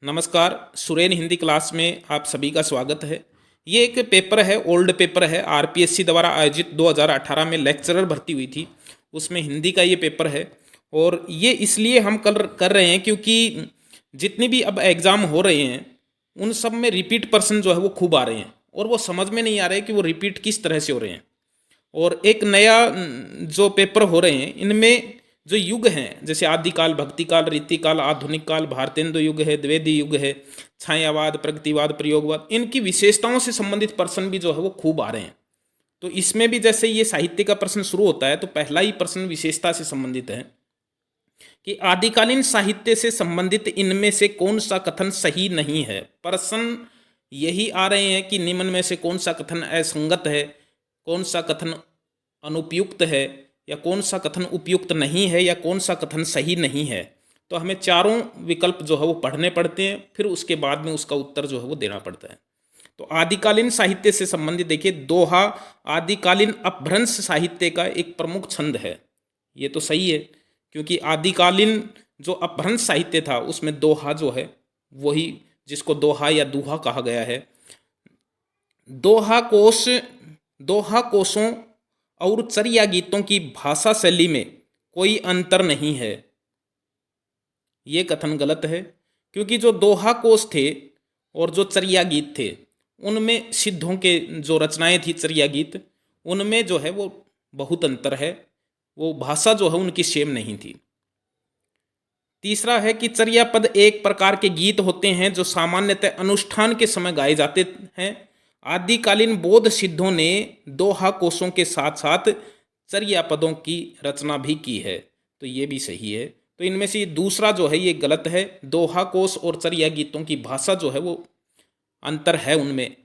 नमस्कार। सुरेन हिंदी क्लास में आप सभी का स्वागत है। ये एक पेपर है, ओल्ड पेपर है। आरपीएससी द्वारा आयोजित 2018 में लेक्चरर भर्ती हुई थी, उसमें हिंदी का ये पेपर है। और ये इसलिए हम कर रहे हैं क्योंकि जितनी भी अब एग्ज़ाम हो रहे हैं उन सब में रिपीट पर्सन जो है वो खूब आ रहे हैं और वो समझ में नहीं आ रहा है कि वो रिपीट किस तरह से हो रहे हैं। और एक नया जो पेपर हो रहे हैं इनमें जो युग हैं, जैसे आदिकाल, भक्तिकाल, रीतिकाल, आधुनिक काल, भारतेंदु युग है, द्विवेदी युग है, छायावाद, प्रगतिवाद, प्रयोगवाद, इनकी विशेषताओं से संबंधित प्रश्न भी जो है वो खूब आ रहे हैं। तो इसमें भी जैसे ये साहित्य का प्रश्न शुरू होता है तो पहला ही प्रश्न विशेषता से संबंधित है कि आदिकालीन साहित्य से संबंधित इनमें से कौन सा कथन सही नहीं है। प्रश्न यही आ रहे हैं कि निम्न में से कौन सा कथन असंगत है, कौन सा कथन अनुपयुक्त है, या कौन सा कथन उपयुक्त नहीं है, या कौन सा कथन सही नहीं है। तो हमें चारों विकल्प जो है वो पढ़ने पड़ते हैं, फिर उसके बाद में उसका उत्तर जो है वो देना पड़ता है। तो आदिकालीन साहित्य से संबंधित देखिए, दोहा आदिकालीन अपभ्रंश साहित्य का एक प्रमुख छंद है। ये तो सही है क्योंकि आदिकालीन जो अपभ्रंश साहित्य था उसमें दोहा जो है वही, जिसको दोहा या दूहा कहा गया है। दोहा कोश, दोहा कोशों और चर्या गीतों की भाषा शैली में कोई अंतर नहीं है। ये कथन गलत है क्योंकि जो दोहा कोश थे और जो चर्या गीत थे उनमें सिद्धों के जो रचनाएं थी, चर्या गीत, उनमें जो है वो बहुत अंतर है, वो भाषा जो है उनकी सेम नहीं थी। तीसरा है कि चर्या पद एक प्रकार के गीत होते हैं जो सामान्यतः अनुष्ठान के समय गाए जाते हैं। आदिकालीन बौद्ध सिद्धों ने दोहा कोशों के साथ साथ चर्या पदों की रचना भी की है, तो ये भी सही है। तो इनमें से दूसरा जो है ये गलत है। दोहा कोश और चर्या गीतों की भाषा जो है वो अंतर है उनमें।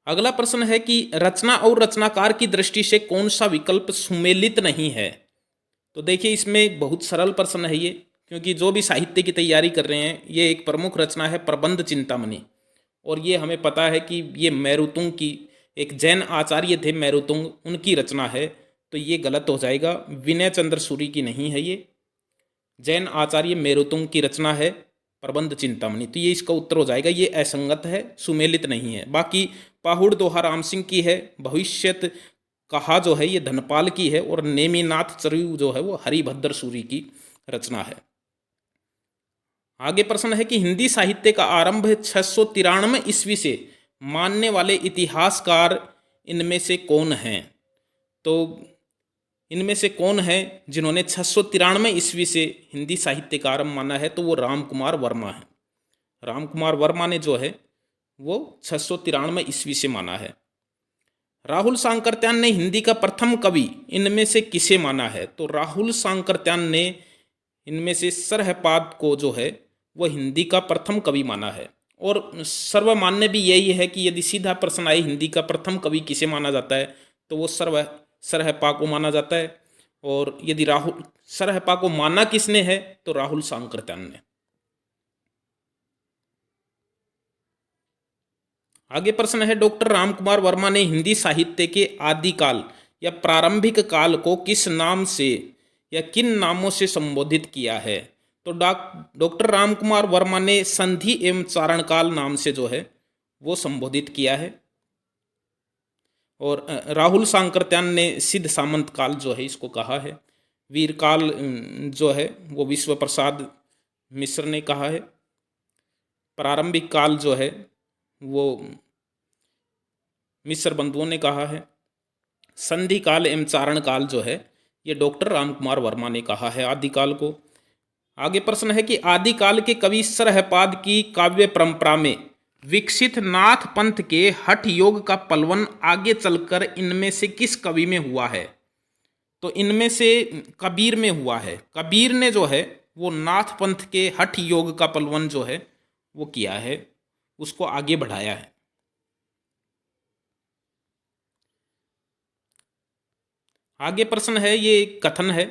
अगला प्रश्न है कि रचना और रचनाकार की दृष्टि से कौन सा विकल्प सुमेलित नहीं है। तो देखिए इसमें बहुत सरल प्रश्न है ये, क्योंकि जो भी साहित्य की तैयारी कर रहे हैं, ये एक प्रमुख रचना है प्रबंध चिंतामणि, और ये हमें पता है कि ये मेरुतुंग की, एक जैन आचार्य थे मेरुतुंग, उनकी रचना है। तो ये गलत हो जाएगा, विनय चंद्र सूरी की नहीं है ये, जैन आचार्य मेरुतुंग की रचना है प्रबंध चिंतामणि। तो ये इसका उत्तर हो जाएगा, ये असंगत है, सुमेलित नहीं है। बाकी पाहुड़ दोहा राम सिंह की है, भविष्यत कहा जो है ये धनपाल की है, और नेमिनाथ चरयू जो है वो हरिभद्र सूरी की रचना है। आगे प्रश्न है कि हिंदी साहित्य का आरंभ 693 ईस्वी से मानने वाले इतिहासकार इनमें से कौन हैं। तो इनमें से कौन है जिन्होंने 693 ईस्वी से हिंदी साहित्य का आरंभ माना है, तो वो राम कुमार वर्मा है। राम कुमार वर्मा ने जो है वो 693 ईस्वी से माना है। राहुल सांकरत्यान ने हिंदी का प्रथम कवि इनमें से किसे माना है। तो राहुल सांकरत्यान ने इनमें से सरहपाद को जो है वह हिंदी का प्रथम कवि माना है। और सर्वमान्य भी यही है कि यदि सीधा प्रश्न आए हिंदी का प्रथम कवि किसे माना जाता है, तो वो सरहपा को माना जाता है। और यदि राहुल सरहपा को माना किसने है, तो राहुल सांकरत्यान ने। आगे प्रश्न है, डॉक्टर रामकुमार वर्मा ने हिंदी साहित्य के आदिकाल या प्रारंभिक काल को किस नाम से या किन नामों से संबोधित किया है। तो डॉक्टर रामकुमार वर्मा ने संधि एवं चारण काल नाम से जो है वो संबोधित किया है। और राहुल सांकरत्यान ने सिद्ध सामंत काल जो है इसको कहा है। वीर काल जो है वो विश्व प्रसाद मिश्र ने कहा है। प्रारंभिक काल जो है वो मिश्र बंधुओं ने कहा है। संधि काल एवं चारण काल जो है ये डॉक्टर रामकुमार वर्मा ने कहा है आदिकाल को। आगे प्रश्न है कि आदिकाल के कवि सरहपाद की काव्य परंपरा में विकसित नाथ पंथ के हठ योग का पलवन आगे चलकर इनमें से किस कवि में हुआ है। तो इनमें से कबीर में हुआ है। कबीर ने जो है वो नाथ पंथ के हठ योग का पलवन जो है वो किया है, उसको आगे बढ़ाया है। आगे प्रश्न है, ये कथन है,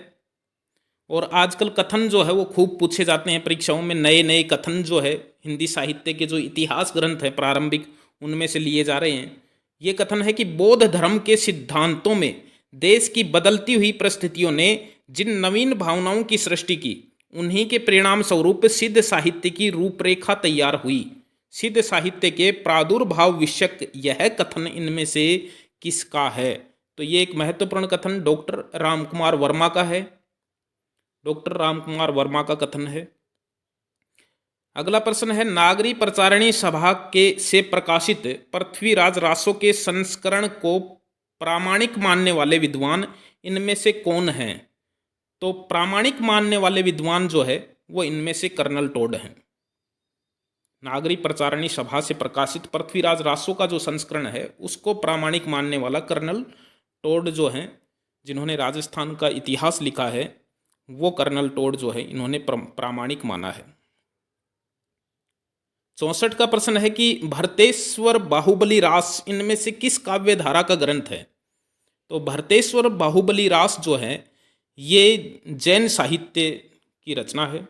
और आजकल कथन जो है वो खूब पूछे जाते हैं परीक्षाओं में। नए नए कथन जो है हिंदी साहित्य के जो इतिहास ग्रंथ हैं प्रारंभिक, उनमें से लिए जा रहे हैं। ये कथन है कि बौद्ध धर्म के सिद्धांतों में देश की बदलती हुई परिस्थितियों ने जिन नवीन भावनाओं की सृष्टि की उन्हीं के परिणाम स्वरूप सिद्ध साहित्य की रूपरेखा तैयार हुई। सिद्ध साहित्य के प्रादुर्भाव विषयक यह कथन इनमें से किसका है? तो ये एक महत्वपूर्ण कथन डॉक्टर रामकुमार वर्मा का है। डॉक्टर रामकुमार वर्मा का कथन है। अगला प्रश्न है, नागरी प्रचारणी सभा के से प्रकाशित पृथ्वीराज रासो के संस्करण को प्रामाणिक मानने वाले विद्वान इनमें से कौन हैं? तो प्रामाणिक मानने वाले विद्वान जो है वो इनमें से कर्नल टोड हैं। नागरी प्रचारणी सभा से प्रकाशित पृथ्वीराज रासो का जो संस्करण है उसको प्रामाणिक मानने वाला कर्नल टोड जो हैं, जिन्होंने राजस्थान का इतिहास लिखा है, वो कर्नल टोड जो है इन्होंने प्रामाणिक माना है। 64 का प्रश्न है कि भरतेश्वर बाहुबली रास इनमें से किस काव्य धारा का ग्रंथ है? तो भरतेश्वर बाहुबली रास जो है ये जैन साहित्य की रचना है।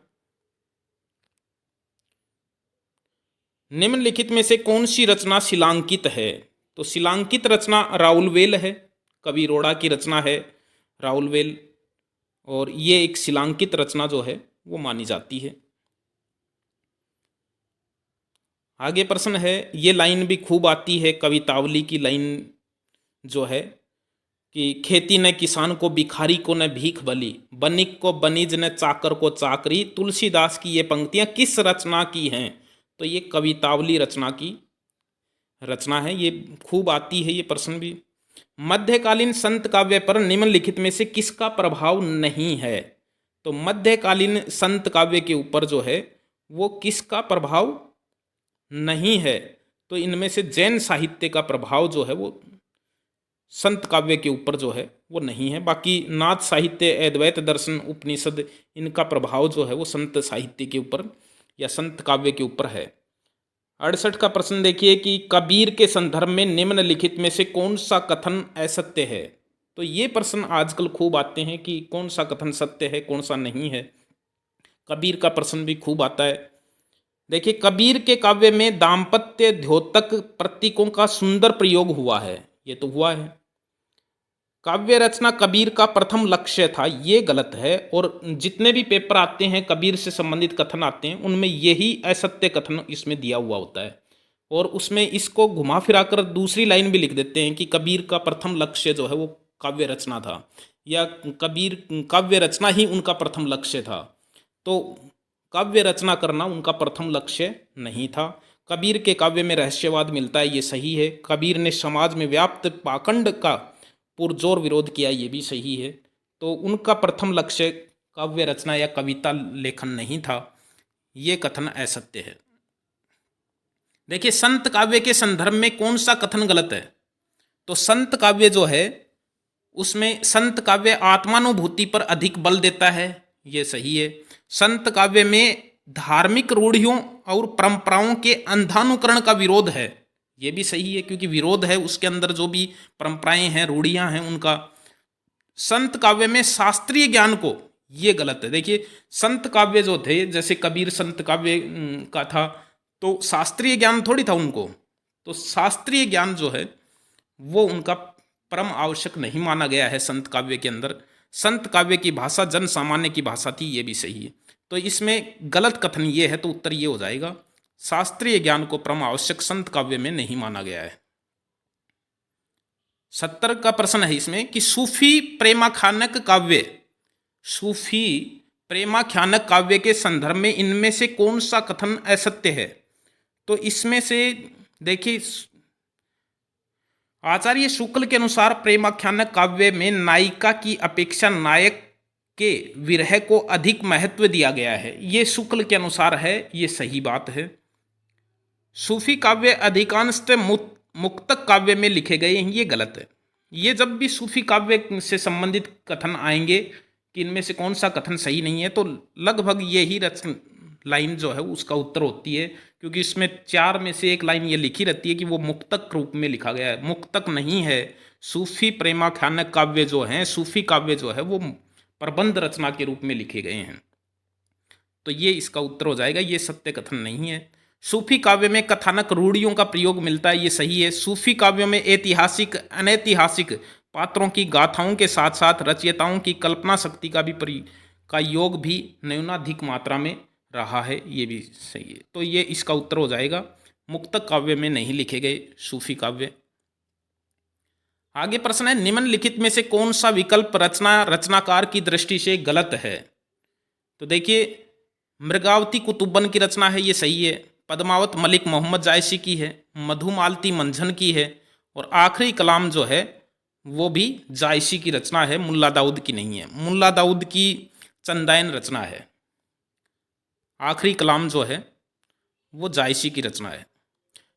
निम्नलिखित में से कौन सी रचना शिलांकित है? तो शिलांकित रचना राउलवेल है, कबीरोड़ा की रचना है राउलवेल, और ये एक शिलांकित रचना जो है वो मानी जाती है। आगे प्रश्न है, ये लाइन भी खूब आती है, कवितावली की लाइन जो है कि खेती न किसान को भिखारी को न भीख बली, बनिक को बनिज न चाकर को चाकरी। तुलसीदास की ये पंक्तियां किस रचना की हैं? तो ये कवितावली रचना की रचना है, ये खूब आती है ये प्रश्न भी। मध्यकालीन संत काव्य पर निम्नलिखित में से किसका प्रभाव नहीं है? तो मध्यकालीन संत काव्य के ऊपर जो है वो किसका प्रभाव नहीं है? तो इनमें से जैन साहित्य का प्रभाव जो है वो संत काव्य के ऊपर जो है वो नहीं है। बाकी नाथ साहित्य, अद्वैत दर्शन, उपनिषद, इनका प्रभाव जो है वो संत साहित्य के ऊपर या संत काव्य के ऊपर है। 68 का प्रश्न देखिए कि कबीर के संदर्भ में निम्नलिखित में से कौन सा कथन असत्य है? तो ये प्रश्न आजकल खूब आते हैं कि कौन सा कथन सत्य है, कौन सा नहीं है। कबीर का प्रश्न भी खूब आता है। देखिए, कबीर के काव्य में दाम्पत्य द्योतक प्रतीकों का सुंदर प्रयोग हुआ है, ये तो हुआ है। काव्य रचना कबीर का प्रथम लक्ष्य था, ये गलत है। और जितने भी पेपर आते हैं कबीर से संबंधित कथन आते हैं उनमें यही असत्य कथन इसमें दिया हुआ होता है, और उसमें इसको घुमा फिराकर दूसरी लाइन भी लिख देते हैं कि कबीर का प्रथम लक्ष्य जो है वो काव्य रचना था, या कबीर काव्य रचना ही उनका प्रथम लक्ष्य था। तो काव्य रचना करना उनका प्रथम लक्ष्य नहीं था। कबीर के काव्य में रहस्यवाद मिलता है, ये सही है। कबीर ने समाज में व्याप्त पाखंड का पुरजोर विरोध किया, ये भी सही है। तो उनका प्रथम लक्ष्य काव्य रचना या कविता लेखन नहीं था, ये कथन असत्य है। देखिए, संत काव्य के संदर्भ में कौन सा कथन गलत है? तो संत काव्य जो है उसमें संत काव्य आत्मानुभूति पर अधिक बल देता है, ये सही है। संत काव्य में धार्मिक रूढ़ियों और परंपराओं के अंधानुकरण का विरोध है, ये भी सही है, क्योंकि विरोध है उसके अंदर जो भी परंपराएं हैं, रूढ़ियां हैं उनका। संत काव्य में शास्त्रीय ज्ञान को, ये गलत है। देखिए, संत काव्य जो थे, जैसे कबीर संत काव्य का था, तो शास्त्रीय ज्ञान थोड़ी था उनको। तो शास्त्रीय ज्ञान जो है वो उनका परम आवश्यक नहीं माना गया है संत काव्य के अंदर। संत काव्य की भाषा जन सामान्य की भाषा थी, ये भी सही है। तो इसमें गलत कथन ये है, तो उत्तर ये हो जाएगा, शास्त्रीय ज्ञान को परम आवश्यक संत काव्य में नहीं माना गया है। 70 का प्रश्न है इसमें कि सूफी प्रेमाख्यानक काव्य, सूफी प्रेमाख्यानक काव्य के संदर्भ में इनमें से कौन सा कथन असत्य है? तो इसमें से देखिए, आचार्य शुक्ल के अनुसार प्रेमाख्यानक काव्य में नायिका की अपेक्षा नायक के विरह को अधिक महत्व दिया गया है, ये शुक्ल के अनुसार है, ये सही बात है। सूफी काव्य अधिकांशतः मुक्तक काव्य में लिखे गए हैं, ये गलत है। ये जब भी सूफी काव्य से संबंधित कथन आएंगे कि इनमें से कौन सा कथन सही नहीं है, तो लगभग यही लाइन जो है उसका उत्तर होती है, क्योंकि इसमें 4 में से एक लाइन ये लिखी रहती है कि वो मुक्तक रूप में लिखा गया है, मुक्तक नहीं है। सूफी प्रेमाख्यानक काव्य जो हैं, सूफी काव्य जो है वो प्रबंध रचना के रूप में लिखे गए हैं, तो ये इसका उत्तर हो जाएगा, ये सत्य कथन नहीं है। सूफी काव्य में कथानक रूढ़ियों का प्रयोग मिलता है, ये सही है। सूफी काव्यों में ऐतिहासिक अनैतिहासिक पात्रों की गाथाओं के साथ साथ रचयिताओं की कल्पना शक्ति का भी का योग भी न्यूनाधिक मात्रा में रहा है, ये भी सही है। तो ये इसका उत्तर हो जाएगा। मुक्तक काव्य में नहीं लिखे गए सूफी काव्य। आगे प्रश्न है, निम्नलिखित में से कौन सा विकल्प रचनाकार की दृष्टि से गलत है? तो देखिए, मृगावती कुतुब्बन की रचना है, ये सही है। पद्मावत मलिक मोहम्मद जायसी की है। मधुमालती मंझन की है। और आखिरी कलाम जो है वो भी जायसी की रचना है, मुल्ला दाऊद की नहीं है। मुल्ला दाऊद की चंदायन रचना है। आखिरी कलाम जो है वो जायसी की रचना है।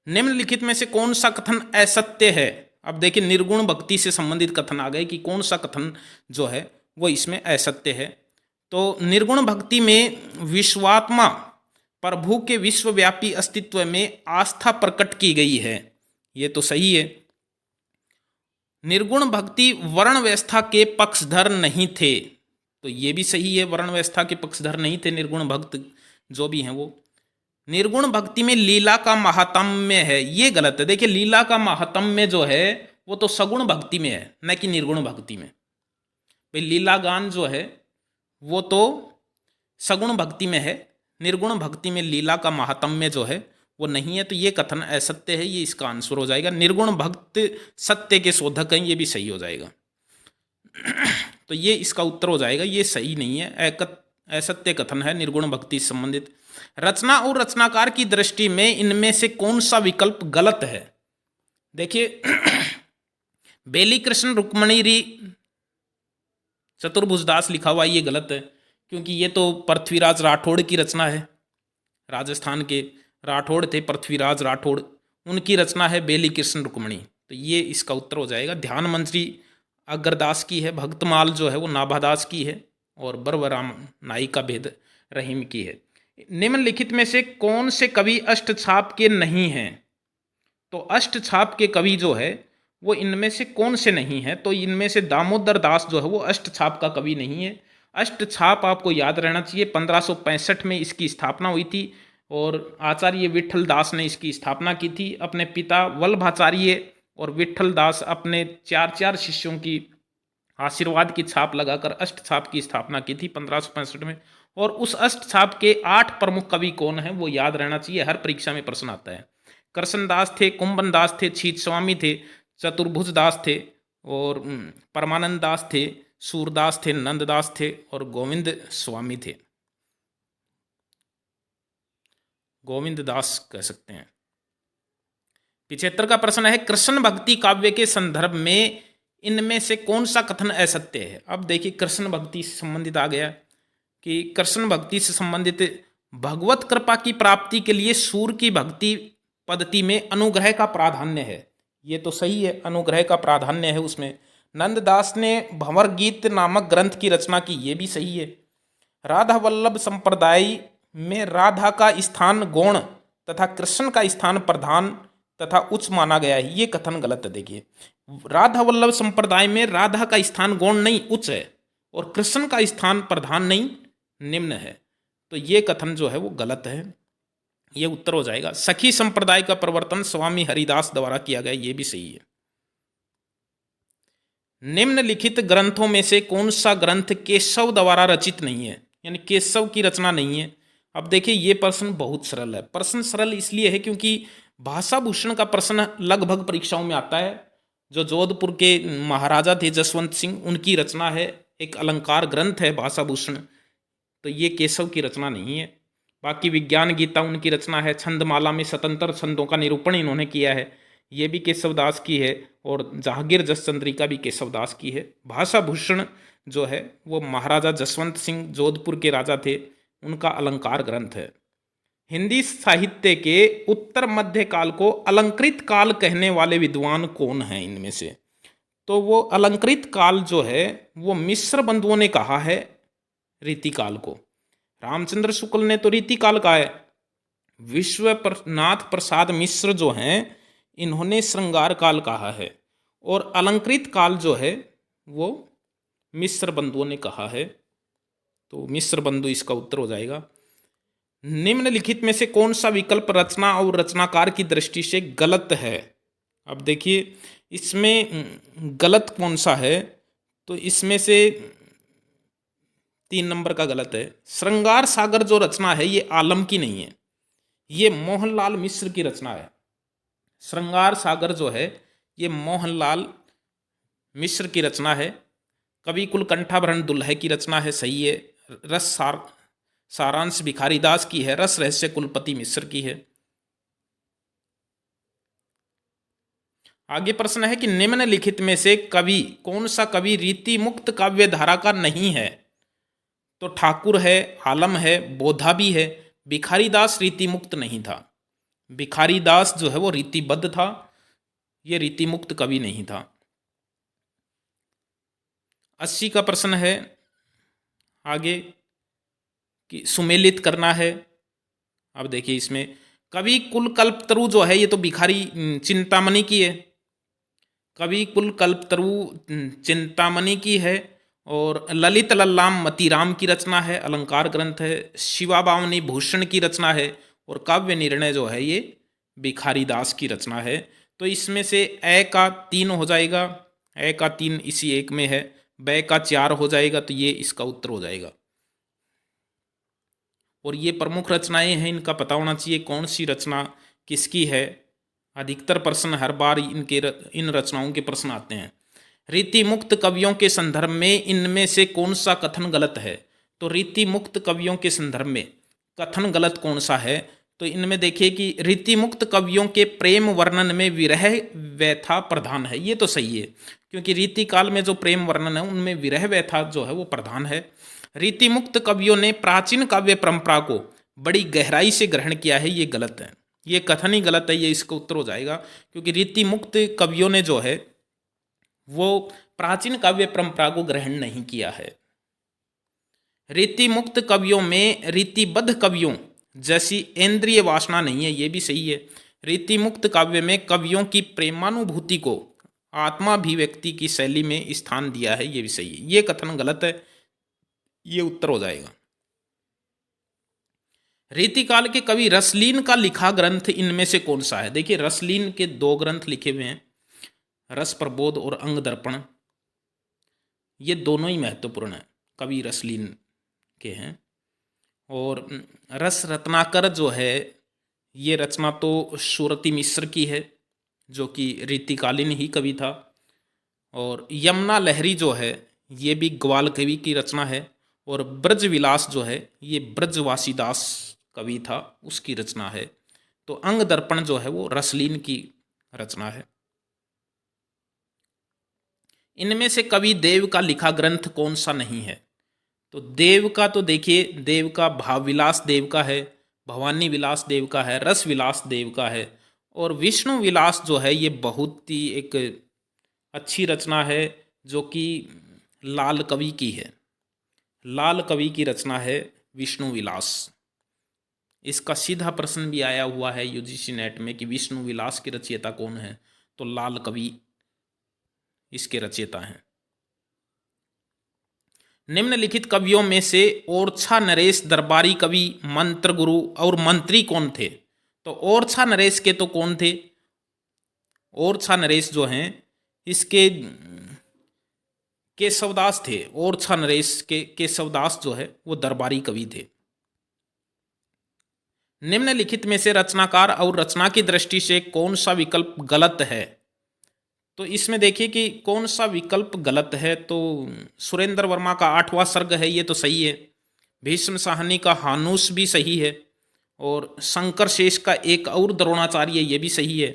निम्नलिखित में से कौन सा कथन असत्य है? अब देखिए, निर्गुण भक्ति से संबंधित कथन आ गए कि कौन सा कथन जो है वो इसमें असत्य है। तो निर्गुण भक्ति में विश्वात्मा प्रभु के विश्वव्यापी अस्तित्व में आस्था प्रकट की गई है, ये तो सही है। निर्गुण भक्ति वर्ण व्यवस्था के पक्षधर नहीं थे, तो ये भी सही है, वर्ण व्यवस्था के पक्षधर नहीं थे निर्गुण भक्त जो भी हैं वो। निर्गुण भक्ति में लीला का महात्म्य है, ये गलत है। देखिए, लीला का महात्म्य जो है वो तो सगुण भक्ति में है, न कि निर्गुण भक्ति में। भाई, लीला गान जो है वो तो सगुण भक्ति में है, निर्गुण भक्ति में लीला का महात्म्य जो है वो नहीं है। तो ये कथन असत्य है, ये इसका आंसर हो जाएगा। निर्गुण भक्त सत्य के शोधक हैं, ये भी सही हो जाएगा। तो ये इसका उत्तर हो जाएगा, ये सही नहीं है, असत्य कथन है निर्गुण भक्ति से संबंधित। रचना और रचनाकार की दृष्टि में इनमें से कौन सा विकल्प गलत है? देखिए, बेली कृष्ण रुक्मणी री चतुर्भुजदास लिखा हुआ, ये गलत है, क्योंकि ये तो पृथ्वीराज राठौड़ की रचना है। राजस्थान के राठौड़ थे पृथ्वीराज राठौड़, उनकी रचना है बेली कृष्ण रुक्मणी। तो ये इसका उत्तर हो जाएगा। ध्यान मंजरी अग्रदास की है। भक्तमाल जो है वो नाभादास की है। और बर्वराम नायिका भेद रहीम की है। निम्नलिखित में से कौन से कवि अष्टछाप के नहीं हैं? तो अष्टछाप के कवि जो है वो इनमें से कौन से नहीं है? तो इनमें से दामोदर दास जो है वो अष्टछाप का कवि नहीं है। अष्टछाप आपको याद रहना चाहिए, 1565 में इसकी स्थापना हुई थी और आचार्य विट्ठल दास ने इसकी स्थापना की थी। अपने पिता वल्लभाचार्य और विट्ठल दास अपने 4 शिष्यों की आशीर्वाद की छाप लगाकर अष्टछाप की स्थापना की थी 1565 में। और उस अष्टछाप के 8 प्रमुख कवि कौन हैं वो याद रहना चाहिए, हर परीक्षा में प्रश्न आता है। कृष्णदास थे, कुंभन दास थे, छीत स्वामी थे, चतुर्भुज दास थे, और परमानंद दास थे, सूरदास थे, नंददास थे, और गोविंद स्वामी थे। गोविंद दास कह सकते हैं। 75 का प्रश्न है, कृष्ण भक्ति काव्य के संदर्भ में इनमें से कौन सा कथन असत्य है? अब देखिए, कृष्ण भक्ति से संबंधित आ गया कि कृष्ण भक्ति से संबंधित भगवत कृपा की प्राप्ति के लिए सूर की भक्ति पद्धति में अनुग्रह का प्राधान्य है, ये तो सही है, अनुग्रह का प्राधान्य है उसमें। नंददास ने भंवर गीत नामक ग्रंथ की रचना की, ये भी सही है। राधा वल्लभ संप्रदाय में राधा का स्थान गौण तथा कृष्ण का स्थान प्रधान तथा उच्च माना गया है, ये कथन गलत है। देखिए, राधा वल्लभ संप्रदाय में राधा का स्थान गौण नहीं उच्च है, और कृष्ण का स्थान प्रधान नहीं निम्न है। तो ये कथन जो है वो गलत है, ये उत्तर हो जाएगा। सखी संप्रदाय का प्रवर्तन स्वामी हरिदास द्वारा किया गया, ये भी सही है। निम्नलिखित ग्रंथों में से कौन सा ग्रंथ केशव द्वारा रचित नहीं है, यानी केशव की रचना नहीं है? अब देखिए, ये प्रश्न बहुत सरल है। प्रश्न सरल इसलिए है क्योंकि भाषा भूषण का प्रश्न लगभग परीक्षाओं में आता है। जो जोधपुर के महाराजा थे जसवंत सिंह, उनकी रचना है, एक अलंकार ग्रंथ है भाषा भूषण। तो ये केशव की रचना नहीं है। बाकी विज्ञान गीता उनकी रचना है। छंदमाला में स्वतंत्र छंदों का निरूपण इन्होंने किया है, ये भी केशवदास की है। और जहांगीर जस चंद्रिका भी केशवदास की है। भाषा भूषण जो है वो महाराजा जसवंत सिंह जोधपुर के राजा थे, उनका अलंकार ग्रंथ है। हिंदी साहित्य के उत्तर मध्य काल को अलंकृत काल कहने वाले विद्वान कौन हैं इनमें से? तो वो अलंकृत काल जो है वो मिश्र बंधुओं ने कहा है रीतिकाल को। रामचंद्र शुक्ल ने तो रीतिकाल कहा है। विश्वनाथ प्रसाद मिश्र जो हैं इन्होंने श्रृंगार काल कहा है, और अलंकृत काल जो है वो मिश्र बंधुओं ने कहा है। तो मिश्र बंधु इसका उत्तर हो जाएगा। निम्नलिखित में से कौन सा विकल्प रचना और रचनाकार की दृष्टि से गलत है? अब देखिए, इसमें गलत कौन सा है? तो इसमें से 3 नंबर का गलत है। श्रृंगार सागर जो रचना है ये आलम की नहीं है, ये मोहनलाल मिश्र की रचना है। श्रृंगार सागर जो है ये मोहनलाल मिश्र की रचना है। कवि कुल कंठाभरण दुल्हे की रचना है, सही है। रस सारांश भिखारी दास की है। रस रहस्य कुलपति मिश्र की है। आगे प्रश्न है कि निम्नलिखित में से कवि कौन सा कवि रीति मुक्त काव्य धारा का नहीं है? तो ठाकुर है, आलम है, बोधा भी है। भिखारी दास रीति मुक्त नहीं था। भिखारी दास जो है वो रीतिबद्ध था, ये रीति मुक्त कवि नहीं था। 80 का प्रश्न है आगे कि सुमेलित करना है। अब देखिए इसमें कवि कुल कल्पतरु जो है ये तो भिखारी चिंतामणि की है। कवि कुल कल्पतरु चिंतामणि की है। और ललित लल्लाम मतीराम की रचना है, अलंकार ग्रंथ है। शिवाबावनी भूषण की रचना है। और काव्य निर्णय जो है ये भिखारी दास की रचना है। तो इसमें से ए का 3 हो जाएगा, ए का 3 इसी एक में है। बै का 4 हो जाएगा, तो ये इसका उत्तर हो जाएगा। और ये प्रमुख रचनाएं हैं, इनका पता होना चाहिए कौन सी रचना किसकी है। अधिकतर प्रश्न हर बार इन रचनाओं के प्रश्न आते हैं। रीति मुक्त कवियों के संदर्भ में इनमें से कौन सा कथन गलत है? तो रीति मुक्त कवियों के संदर्भ में कथन गलत कौन सा है? तो इनमें देखिए कि रीति मुक्त कवियों के प्रेम वर्णन में विरह व्यथा प्रधान है, ये तो सही है, क्योंकि रीति काल में जो प्रेम वर्णन है उनमें विरह व्यथा जो है वो प्रधान है। रीति मुक्त कवियों ने प्राचीन काव्य परंपरा को बड़ी गहराई से ग्रहण किया है, ये गलत है, ये कथन ही गलत है, ये इसका उत्तर हो जाएगा। क्योंकि रीति मुक्त कवियों ने जो है वो प्राचीन काव्य परंपरा को ग्रहण नहीं किया है। रीति मुक्त कवियों में रीतिबद्ध कवियों जैसी इंद्रिय वासना नहीं है, ये भी सही है। रीति मुक्त काव्य में कवियों की प्रेमानुभूति को आत्माभिव्यक्ति की शैली में स्थान दिया है, ये भी सही है। ये कथन गलत है, ये उत्तर हो जाएगा। रीतिकाल के कवि रसलीन का लिखा ग्रंथ इनमें से कौन सा है? देखिए रसलीन के 2 ग्रंथ लिखे हुए हैं, रस प्रबोध और अंग दर्पण। ये दोनों ही महत्वपूर्ण हैं, कवि रसलीन के हैं। और रस रत्नाकर जो है ये रचना तो सुरति मिश्र की है, जो कि रीतिकालीन ही कवि था। और यमुना लहरी जो है ये भी ग्वाल कवि की रचना है। और ब्रज विलास जो है ये ब्रजवासी दास कवि था, उसकी रचना है। तो अंग दर्पण जो है वो रसलीन की रचना है। इनमें से कवि देव का लिखा ग्रंथ कौन सा नहीं है? तो देव का तो देखिए, देव का भाव विलास देव का है, भवानी विलास देव का है, रस विलास देव का है। और विष्णु विलास जो है ये बहुत ही एक अच्छी रचना है, जो कि लाल कवि की है। लाल कवि की रचना है विष्णु विलास। इसका सीधा प्रश्न भी आया हुआ है यूजीसी नेट में कि विष्णु विलास के रचयिता कौन है? तो लाल कवि इसके रचयिता हैं। निम्नलिखित कवियों में से ओरछा नरेश दरबारी कवि, मंत्र गुरु और मंत्री कौन थे? तो ओरछा नरेश के तो कौन थे? ओरछा नरेश जो हैं इसके केशवदास थे। ओरछा नरेश के केशवदास जो है वो दरबारी कवि थे। निम्नलिखित में से रचनाकार और रचना की दृष्टि से कौन सा विकल्प गलत है? तो इसमें देखिए कि कौन सा विकल्प गलत है। तो सुरेंद्र वर्मा का 8वां सर्ग है, ये तो सही है। भीष्म साहनी का हानूस भी सही है। और शंकर शेष का एक और द्रोणाचार्य, ये भी सही है।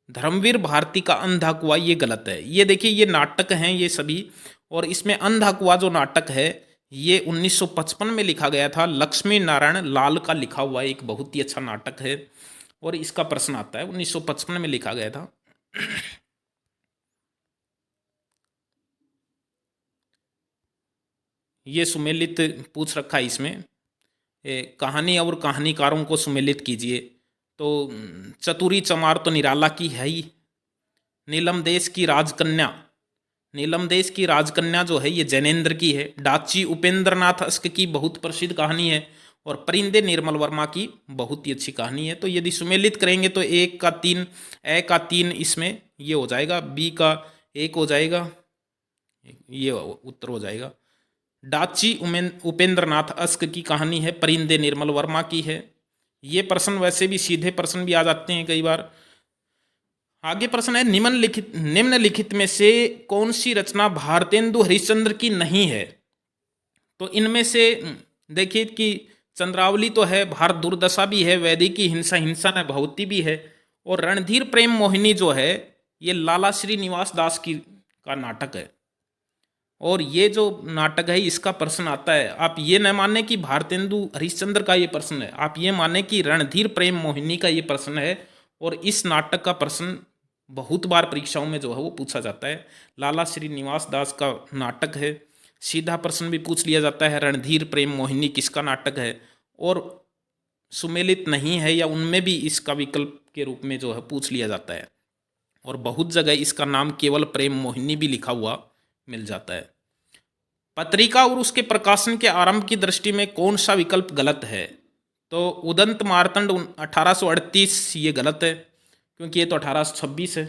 धर्मवीर भारती का अंधा कुआं ये गलत है। ये देखिए ये नाटक हैं ये सभी, और इसमें अंधा कुआं जो नाटक है ये 1955 में लिखा गया था। लक्ष्मी नारायण लाल का लिखा हुआ एक बहुत ही अच्छा नाटक है, और इसका प्रश्न आता है 1955 में लिखा गया था। ये सुमेलित पूछ रखा है इसमें, कहानी और कहानीकारों को सुमेलित कीजिए। तो चतुरी चमार तो निराला की है ही। नीलम देश की राजकन्या, नीलम देश की राजकन्या जो है ये जैनेन्द्र की है। डाची उपेंद्र नाथ अस्क की बहुत प्रसिद्ध कहानी है। और परिंदे निर्मल वर्मा की बहुत ही अच्छी कहानी है। तो यदि सुमेलित करेंगे तो 1 का 3, ए का 3 इसमें ये हो जाएगा, बी का 1 हो जाएगा, ये उत्तर हो जाएगा। डाची उपेंद्रनाथ अस्क की कहानी है, परिंदे निर्मल वर्मा की है। ये प्रश्न वैसे भी सीधे प्रश्न भी आ जाते हैं कई बार। आगे प्रश्न है, निम्नलिखित में से कौन सी रचना भारतेंदु हरिश्चंद्र की नहीं है? तो इनमें से देखिए कि चंद्रावली तो है, भारत दुर्दशा भी है, वैदिकी हिंसा हिंसा न भवती भी है, और रणधीर प्रेम मोहिनी जो है ये लाला श्रीनिवास दास की का नाटक है। और ये जो नाटक है इसका प्रश्न आता है, आप ये न माने कि भारतेंदु हरिश्चंद्र का ये प्रश्न है, आप ये माने कि रणधीर प्रेम मोहिनी का ये प्रश्न है। और इस नाटक का प्रश्न बहुत बार परीक्षाओं में जो है वो पूछा जाता है। लाला श्रीनिवास दास का नाटक है, सीधा प्रश्न भी पूछ लिया जाता है, रणधीर प्रेम मोहिनी किसका नाटक है, और सुमेलित नहीं है या उनमें भी इसका विकल्प के रूप में जो है पूछ लिया जाता है। और बहुत जगह इसका नाम केवल प्रेम मोहिनी भी लिखा हुआ मिल जाता है। पत्रिका और उसके प्रकाशन के आरंभ की दृष्टि में कौन सा विकल्प गलत है? तो उदंत मार्तंड 1838 ये गलत है, क्योंकि ये तो 1826 है।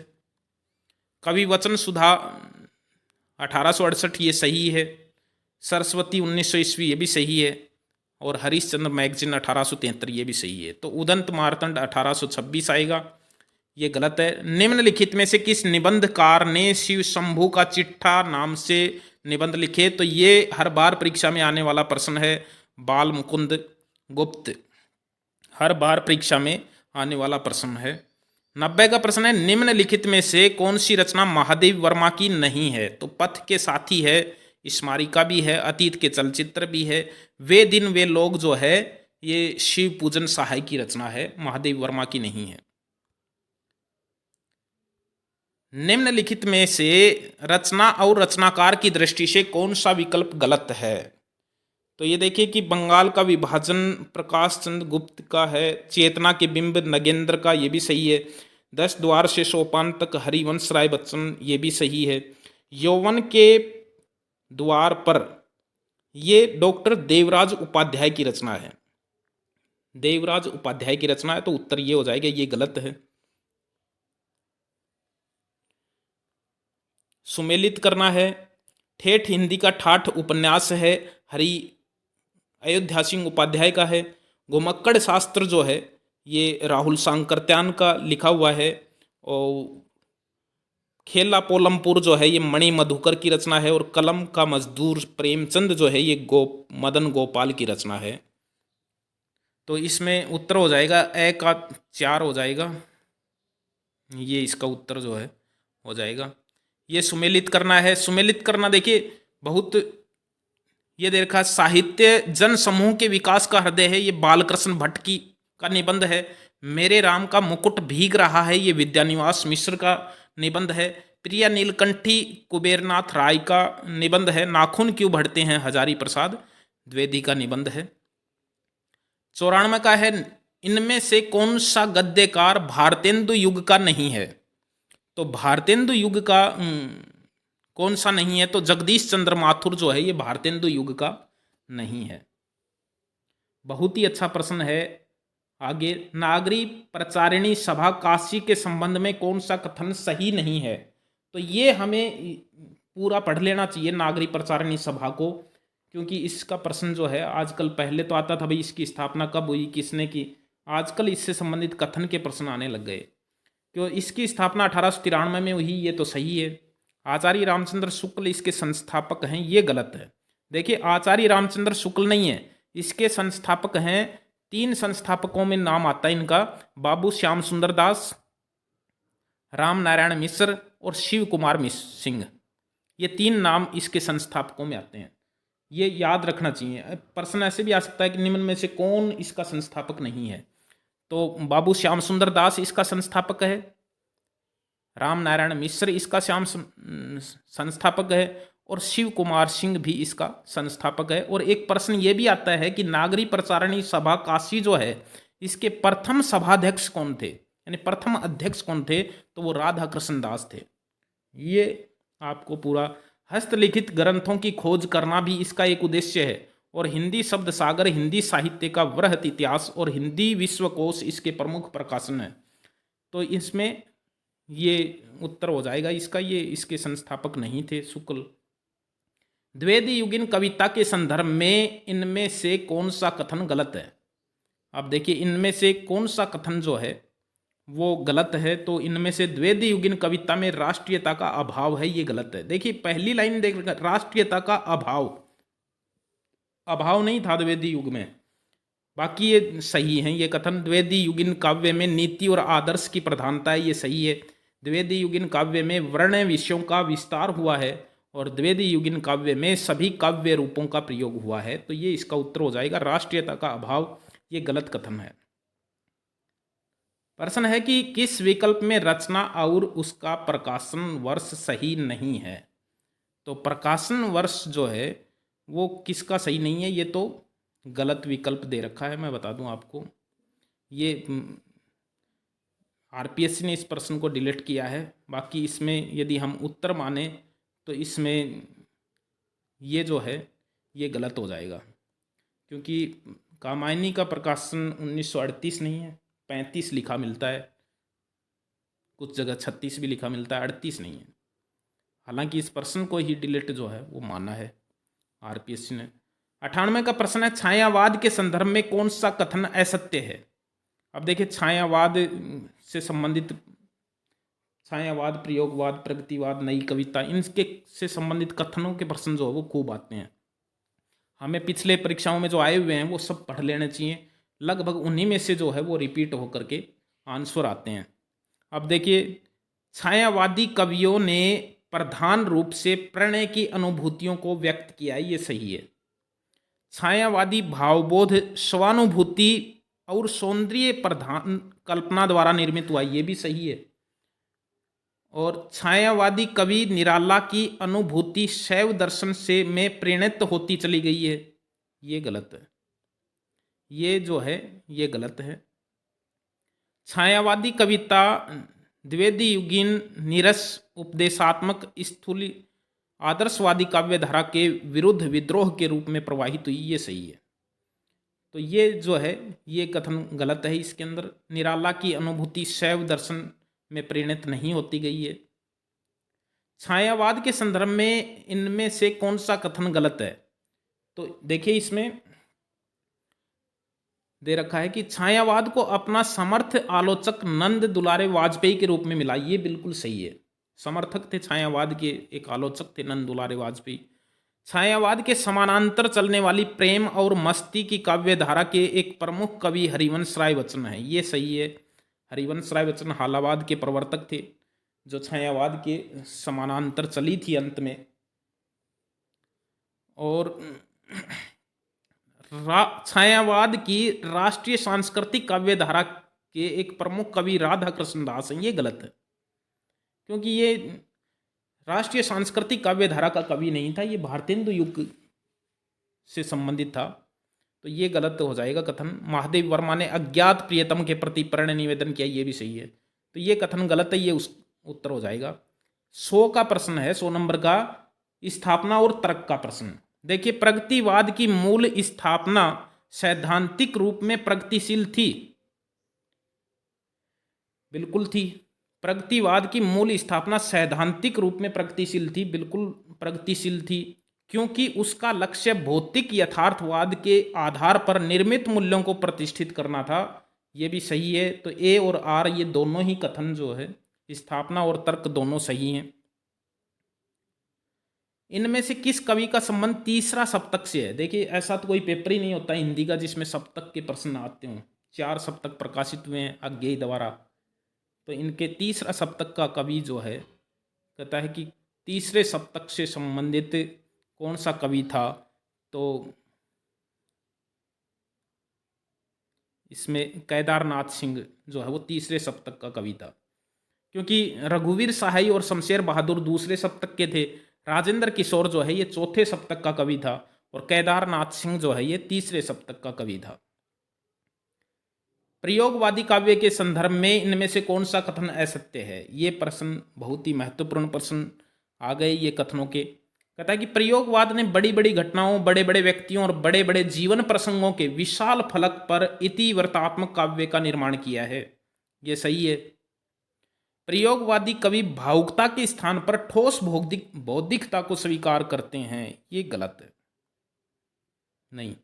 कवि वचन सुधा 1868 ये सही है। सरस्वती 1900 ईस्वी ये भी सही है। और हरिश्चंद्र मैगजीन 1873 ये भी सही है। तो उदंत मार्तंड 1826 आएगा, ये गलत है। निम्नलिखित में से किस निबंधकार ने शिव शंभू का चिट्ठा नाम से निबंध लिखे? तो ये हर बार परीक्षा में आने वाला प्रश्न है, बाल मुकुंद गुप्त, हर बार परीक्षा में आने वाला प्रश्न है। 90 का प्रश्न है, निम्नलिखित में से कौन सी रचना महादेव वर्मा की नहीं है? तो पथ के साथी है, स्मारिका भी है, अतीत के चलचित्र भी है, वे दिन वे लोग जो है ये शिव पूजन सहाय की रचना है, महादेव वर्मा की नहीं है। निम्नलिखित में से रचना और रचनाकार की दृष्टि से कौन सा विकल्प गलत है? तो ये देखिए कि बंगाल का विभाजन प्रकाश चंद्र गुप्त का है, चेतना के बिंब नगेंद्र का ये भी सही है, 10 द्वार से सोपान तक हरिवंश राय बच्चन ये भी सही है, यौवन के द्वार पर ये डॉक्टर देवराज उपाध्याय की रचना है, देवराज उपाध्याय की रचना है, तो उत्तर ये हो जाएगा, ये गलत है। सुमेलित करना है, ठेठ हिंदी का ठाठ उपन्यास है, हरि अयोध्या सिंह उपाध्याय का है। घुमक्कड़ शास्त्र जो है ये राहुल सांकृत्यान का लिखा हुआ है। और खेला पोलमपुर जो है ये मणि मधुकर की रचना है। और कलम का मजदूर प्रेमचंद जो है ये मदन गोपाल की रचना है। तो इसमें उत्तर हो जाएगा ए का 4 हो जाएगा, ये इसका उत्तर जो है हो जाएगा। ये सुमेलित करना है, सुमेलित करना देखिए बहुत ये देखा, साहित्य जन समूह के विकास का हृदय है, ये बालकृष्ण भट्ट की का निबंध है। मेरे राम का मुकुट भीग रहा है, ये विद्यानिवास मिश्र का निबंध है। प्रिया नीलकंठी कुबेरनाथ राय का निबंध है। नाखून क्यों बढ़ते हैं हजारी प्रसाद द्विवेदी का निबंध है। 94 का है, इनमें से कौन सा गद्यकार भारतेंदु युग का नहीं है? तो भारतेंदु युग का कौन सा नहीं है? तो जगदीश चंद्र माथुर जो है ये भारतेंदु युग का नहीं है। बहुत ही अच्छा प्रश्न है। आगे, नागरी प्रचारिणी सभा काशी के संबंध में कौन सा कथन सही नहीं है? तो ये हमें पूरा पढ़ लेना चाहिए नागरी प्रचारिणी सभा को, क्योंकि इसका प्रश्न जो है आजकल, पहले तो आता था भाई इसकी स्थापना कब हुई, किसने की, आजकल इससे संबंधित कथन के प्रश्न आने लग गए। क्यों इसकी स्थापना 1893 में हुई, ये तो सही है। आचार्य रामचंद्र शुक्ल इसके संस्थापक हैं, ये गलत है। देखिए आचार्य रामचंद्र शुक्ल नहीं है, इसके संस्थापक हैं, 3 संस्थापकों में नाम आता है इनका, बाबू श्याम सुंदर दास, राम नारायण मिश्र और शिव कुमार सिंह, ये 3 नाम इसके संस्थापकों में आते हैं। ये याद रखना चाहिए। प्रश्न ऐसे भी आ सकता है कि निम्न में से कौन इसका संस्थापक नहीं है? तो बाबू श्याम सुंदर दास इसका संस्थापक है, राम नारायण मिश्र इसका संस्थापक है, और शिव कुमार सिंह भी इसका संस्थापक है। और एक प्रश्न ये भी आता है कि नागरी प्रचारिणी सभा काशी जो है इसके प्रथम सभाध्यक्ष कौन थे, यानी प्रथम अध्यक्ष कौन थे? तो वो राधा कृष्ण दास थे। ये आपको पूरा, हस्तलिखित ग्रंथों की खोज करना भी इसका एक उद्देश्य है। और हिंदी शब्द सागर, हिंदी साहित्य का वृहत इतिहास और हिंदी विश्वकोश इसके प्रमुख प्रकाशन है। तो इसमें ये उत्तर हो जाएगा इसका, ये इसके संस्थापक नहीं थे शुक्ल। द्विवेदी युगीन कविता के संदर्भ में इनमें से कौन सा कथन गलत है? अब देखिए इनमें से कौन सा कथन जो है वो गलत है। तो इनमें से द्विवेदी युगीन कविता में राष्ट्रीयता का अभाव है, ये गलत है। देखिए पहली लाइन देख, राष्ट्रीयता का अभाव, अभाव नहीं था द्विवेदी युग में। बाकी ये सही है ये कथन। द्विवेदी युगीन काव्य में नीति और आदर्श की प्रधानता है, ये सही है। द्विवेदी युगीन काव्य में वर्ण विषयों का विस्तार हुआ है और द्विवेदी युगीन काव्य में सभी काव्य रूपों का प्रयोग हुआ है। तो ये इसका उत्तर हो जाएगा राष्ट्रीयता का अभाव, ये गलत कथन है। प्रश्न है कि किस विकल्प में रचना और उसका प्रकाशन वर्ष सही नहीं है? तो प्रकाशन वर्ष जो है वो किसका सही नहीं है, ये तो गलत विकल्प दे रखा है। मैं बता दूं आपको, ये आरपीएससी ने इस प्रश्न को डिलीट किया है। बाकी इसमें यदि हम उत्तर माने तो इसमें ये जो है ये गलत हो जाएगा, क्योंकि कामायनी का प्रकाशन 1938 नहीं है, 35 लिखा मिलता है, कुछ जगह 36 भी लिखा मिलता है, 38 नहीं है। हालांकि इस प्रश्न को ही डिलीट जो है वो माना है आरपीएससी ने। 98 का प्रश्न है, छायावाद के संदर्भ में कौन सा कथन असत्य है? अब देखिए छायावाद से संबंधित, छायावाद, प्रयोगवाद, प्रगतिवाद, नई कविता, इनके से संबंधित कथनों के प्रश्न जो है वो खूब आते हैं। हमें पिछले परीक्षाओं में जो आए हुए हैं वो सब पढ़ लेने चाहिए, लगभग उन्हीं में से जो है वो रिपीट होकर के आंसर आते हैं। अब देखिए छायावादी कवियों ने प्रधान रूप से प्रणय की अनुभूतियों को व्यक्त किया है, ये सही है। छायावादी भावबोध, स्वानुभूति और सौंदर्य प्रधान कल्पना द्वारा निर्मित हुआ, ये भी सही है। और छायावादी कवि निराला की अनुभूति शैव दर्शन से में प्रेरित होती चली गई है, ये गलत है। ये जो है ये गलत है। छायावादी कविता द्विवेदी युगीन निरस उपदेशात्मक स्थूली आदर्शवादी काव्य धारा के विरुद्ध विद्रोह के रूप में प्रवाहित हुई, ये सही है। तो ये जो है ये कथन गलत है। इसके अंदर निराला की अनुभूति शैव दर्शन में प्रेरित नहीं होती गई है। छायावाद के संदर्भ में इनमें से कौन सा कथन गलत है? तो देखिए इसमें दे रखा है कि छायावाद को अपना समर्थ आलोचक नंद दुलारे वाजपेयी के रूप में मिला, ये बिल्कुल सही है। समर्थक थे छायावाद के, एक आलोचक थे नंद दुलारे वाजपेयी। छायावाद के समानांतर चलने वाली प्रेम और मस्ती की काव्य धारा के एक प्रमुख कवि हरिवंश राय बच्चन है, ये सही है। हरिवंश राय बच्चन हालावाद के प्रवर्तक थे, जो छायावाद के समानांतर चली थी अंत में। और छायावाद की राष्ट्रीय सांस्कृतिक काव्य धारा के एक प्रमुख कवि राधा कृष्ण दास हैं, ये गलत है, क्योंकि ये राष्ट्रीय सांस्कृतिक काव्य धारा का कवि नहीं था, ये भारतेंदु युग से संबंधित था। तो ये गलत हो जाएगा कथन। महादेव वर्मा ने अज्ञात प्रियतम के प्रति प्रणय निवेदन किया, ये भी सही है। तो ये कथन गलत है, ये उस उत्तर हो जाएगा। 100 का प्रश्न है, 100 नंबर का, स्थापना और तर्क का प्रश्न। देखिए प्रगतिवाद की मूल स्थापना सैद्धांतिक रूप में प्रगतिशील थी, बिल्कुल थी। प्रगतिवाद की मूल स्थापना सैद्धांतिक रूप में प्रगतिशील थी, बिल्कुल प्रगतिशील थी, क्योंकि उसका लक्ष्य भौतिक यथार्थवाद के आधार पर निर्मित मूल्यों को प्रतिष्ठित करना था, ये भी सही है। तो ए और आर ये दोनों ही कथन जो है, स्थापना और तर्क दोनों सही हैं। इनमें से किस कवि का संबंध तीसरा सप्तक से है? देखिए ऐसा तो कोई पेपर ही नहीं होता हिंदी का जिसमें सप्तक के प्रश्न आते हों। 4 सप्तक प्रकाशित हुए हैं अज्ञेय द्वारा, तो इनके तीसरा सप्तक का कवि जो है कहता है कि तीसरे सप्तक से संबंधित कौन सा कवि था? तो इसमें केदारनाथ सिंह जो है वो तीसरे सप्तक का कवि था, क्योंकि रघुवीर सहाय और शमशेर बहादुर दूसरे सप्तक के थे। राजेंद्र किशोर जो है ये चौथे सप्तक का कवि था और केदारनाथ सिंह जो है ये तीसरे सप्तक का कवि था। प्रयोगवादी काव्य के संदर्भ में इनमें से कौन सा कथन असत्य है? ये प्रश्न बहुत ही महत्वपूर्ण प्रश्न आ गए ये कथनों के। कहता है कि प्रयोगवाद ने बड़ी बड़ी घटनाओं, बड़े बड़े व्यक्तियों और बड़े बड़े जीवन प्रसंगों के विशाल फलक पर इतिवृत्तात्मक काव्य का निर्माण किया है, ये सही है। प्रयोगवादी कवि भावुकता के स्थान पर ठोस बौद्धिकता को स्वीकार करते हैं। ये गलत है, नहीं,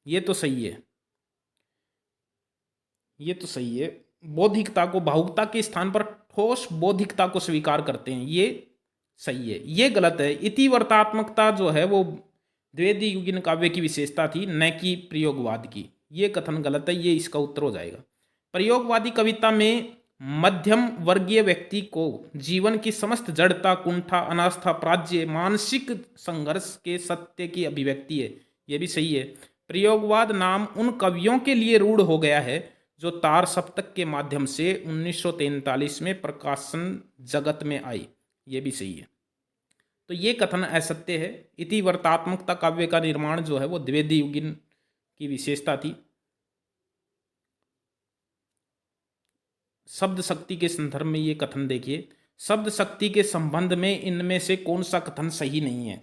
ये तो सही है, ये तो सही है। बौद्धिकता को भावुकता के स्थान पर ठोस बौद्धिकता को स्वीकार करते हैं, ये सही है। ये गलत है। इतिवर्तात्मकता जो है वो द्विवेदी युगीन काव्य की विशेषता थी, न कि प्रयोगवाद की। ये कथन गलत है, ये इसका उत्तर हो जाएगा। प्रयोगवादी कविता में मध्यम वर्गीय व्यक्ति को जीवन की समस्त जड़ता, कुंठा, अनास्था, प्राज्य, मानसिक संघर्ष के सत्य की अभिव्यक्ति है। ये भी सही है। प्रयोगवाद नाम उन कवियों के लिए रूढ़ हो गया है जो तार सप्तक के माध्यम से 1943 में प्रकाशन जगत में आई। ये भी सही है। तो ये कथन असत्य है। इतिवर्तात्मकता काव्य का निर्माण जो है वो द्विवेदी युगीन की विशेषता थी। शब्द शक्ति के संदर्भ में ये कथन देखिए, शब्द शक्ति के संबंध में इनमें से कौन सा कथन सही नहीं है?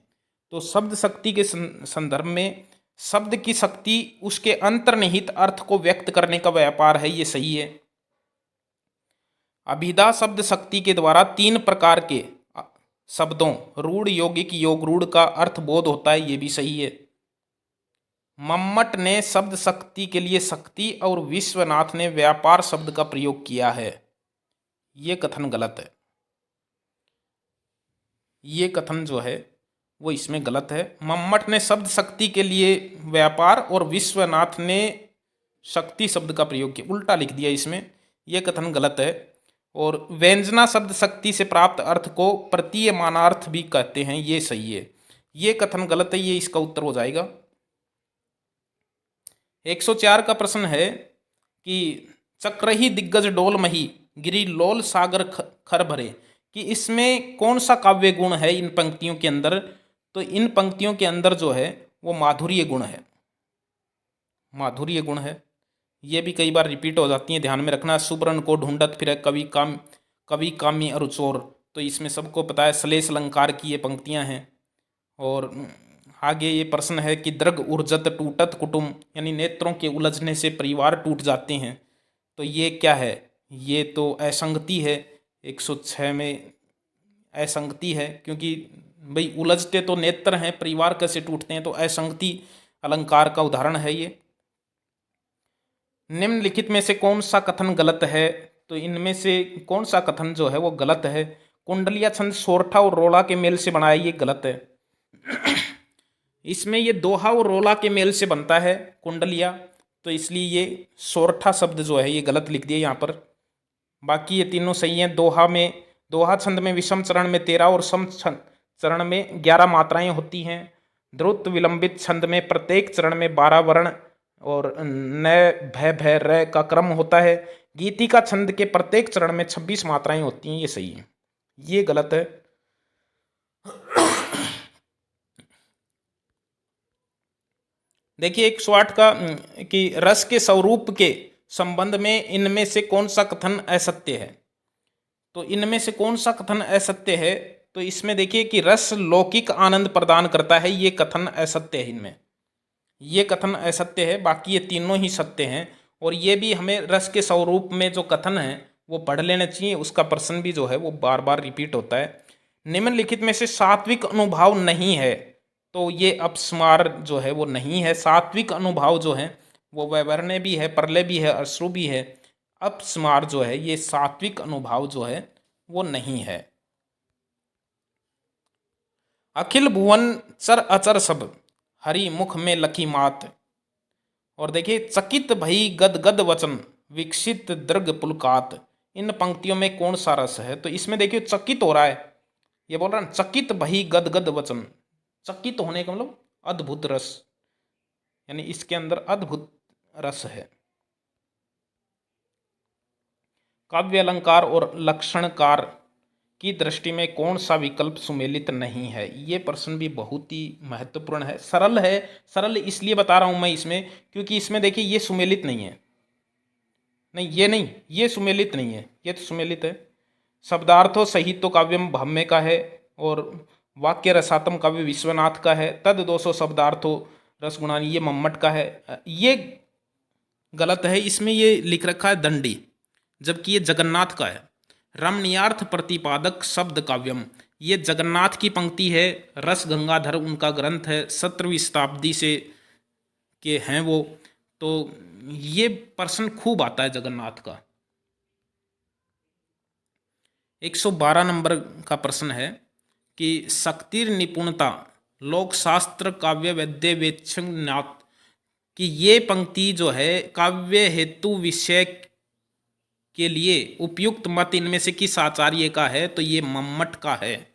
तो शब्द शक्ति के संदर्भ में शब्द की शक्ति उसके अंतर्निहित अर्थ को व्यक्त करने का व्यापार है, ये सही है। अभिधा शब्द शक्ति के द्वारा 3 प्रकार के शब्दों रूढ़, यौगिक, योग रूढ़ का अर्थ बोध होता है, ये भी सही है। मम्मट ने शब्द शक्ति के लिए शक्ति और विश्वनाथ ने व्यापार शब्द का प्रयोग किया है, ये कथन गलत है। ये कथन जो है वो इसमें गलत है। मम्मट ने शब्द शक्ति के लिए व्यापार और विश्वनाथ ने शक्ति शब्द का प्रयोग किया, उल्टा लिख दिया इसमें, ये कथन गलत है। और व्यंजना शब्द शक्ति से प्राप्त अर्थ को प्रतीयमानार्थ भी कहते हैं, ये सही है। ये कथन गलत है, ये इसका उत्तर हो जाएगा। 104 का प्रश्न है कि चक्रही दिग्गज डोल मही गिरी लोल सागर खर भरे, कि इसमें कौन सा काव्य गुण है इन पंक्तियों के अंदर? तो इन पंक्तियों के अंदर जो है वो माधुर्य गुण है, माधुर्य गुण है। ये भी कई बार रिपीट हो जाती है, ध्यान में रखना। सुब्रन को ढूंढत फिर कवि कामी अरुचोर, तो इसमें सबको पता है श्लेष अलंकार की ये पंक्तियां हैं। और आगे ये प्रश्न है कि दृग ऊर्जत टूटत कुटुंब, यानी नेत्रों के उलझने से परिवार टूट जाते हैं, तो ये क्या है? ये तो असंगति है। 106 में असंगति है, क्योंकि भाई उलझते तो नेत्र हैं, परिवार कैसे टूटते हैं? तो असंगति अलंकार का उदाहरण है ये। निम्नलिखित में से कौन सा कथन गलत है? तो इनमें से कौन सा कथन जो है वो गलत है? कुंडलिया छंद सोरठा और रोला के मेल से बनाया, ये गलत है। इसमें ये दोहा और रोला के मेल से बनता है कुंडलिया, तो इसलिए ये सोरठा शब्द जो है ये गलत लिख दिया यहाँ पर। बाकी ये तीनों सही हैं। दोहा छंद में विषम चरण में 13 और सम चरण में 11 मात्राएं होती हैं। द्रुत विलंबित छंद में प्रत्येक चरण में 12 वर्ण और न भय भय र का क्रम होता है। गीतिका छंद के प्रत्येक चरण में 26 मात्राएं होती हैं, ये सही है। ये गलत है। देखिए 108 का कि रस के स्वरूप के संबंध में इनमें से कौन सा कथन असत्य है? तो इनमें से कौन सा कथन असत्य है? तो इसमें देखिए कि रस लौकिक आनंद प्रदान करता है, ये कथन असत्य है। इनमें ये कथन असत्य है, बाकी ये तीनों ही सत्य हैं। और ये भी हमें रस के स्वरूप में जो कथन है वो पढ़ लेना चाहिए, उसका प्रश्न भी जो है वो बार बार रिपीट होता है। निम्नलिखित में से सात्विक अनुभाव नहीं है, तो ये अपस्मार जो है वो नहीं है। सात्विक अनुभाव जो है वो वैवर्ण्य भी है, परलय भी है, अश्रु भी है। अपस्मार जो है ये सात्विक अनुभाव जो है वो नहीं है। अखिल भुवन चर अचर सब हरि मुख में लखी मात। और देखिए चकित भई गद गद वचन विकसित दृग पुलकात, इन पंक्तियों में कौन सा रस है? तो इसमें देखिए चकित हो रहा है, ये बोल रहा है चकित भई गद गद वचन, चकित होने का मतलब अद्भुत रस, यानी इसके अंदर अद्भुत रस है। काव्य अलंकार और लक्षणकार की दृष्टि में कौन सा विकल्प सुमेलित नहीं है? ये प्रश्न भी बहुत ही महत्वपूर्ण है। सरल है, सरल इसलिए बता रहा हूं मैं इसमें क्योंकि इसमें देखिए ये सुमेलित नहीं है, नहीं ये नहीं, ये सुमेलित नहीं है, ये तो सुमेलित है। शब्दार्थो साहित्य काव्यम भाम्य का है और वाक्य रसात्म काव्य विश्वनाथ का है। तद 200 शब्दार्थो रसगुणानी ये मम्मट का है। ये गलत है, इसमें ये लिख रखा है दंडी, जबकि ये जगन्नाथ का है। रमणीयार्थ प्रतिपादक शब्द काव्यम, ये जगन्नाथ की पंक्ति है। रस गंगाधर उनका ग्रंथ है, 17वीं शताब्दी से के हैं वो। तो ये प्रश्न खूब आता है जगन्नाथ का। 112 नंबर का प्रश्न है कि शक्तिर निपुणता लोक शास्त्र काव्य वैद्य वेक्षनाथ, कि ये पंक्ति जो है काव्य हेतु विषय के लिए उपयुक्त मत इनमें से किस आचार्य का है, तो ये मम्मट का है।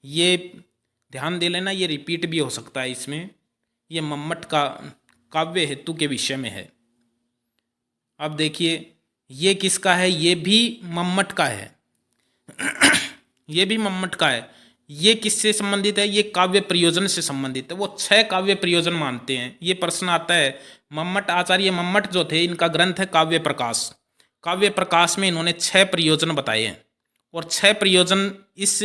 ये ध्यान दे लेना, ये रिपीट भी हो सकता है इसमें। ये मम्मट का काव्य हेतु के विषय में है। अब देखिए ये किसका है, ये भी मम्मट का है। ये भी मम्मट का है। ये किससे संबंधित है, ये काव्य प्रयोजन से संबंधित है। वो 6 काव्य प्रयोजन मानते हैं। ये प्रश्न आता है, मम्मट आचार्य मम्मट जो थे, इनका ग्रंथ है काव्य प्रकाश। काव्य प्रकाश में इन्होंने 6 प्रयोजन बताए हैं और 6 प्रयोजन इस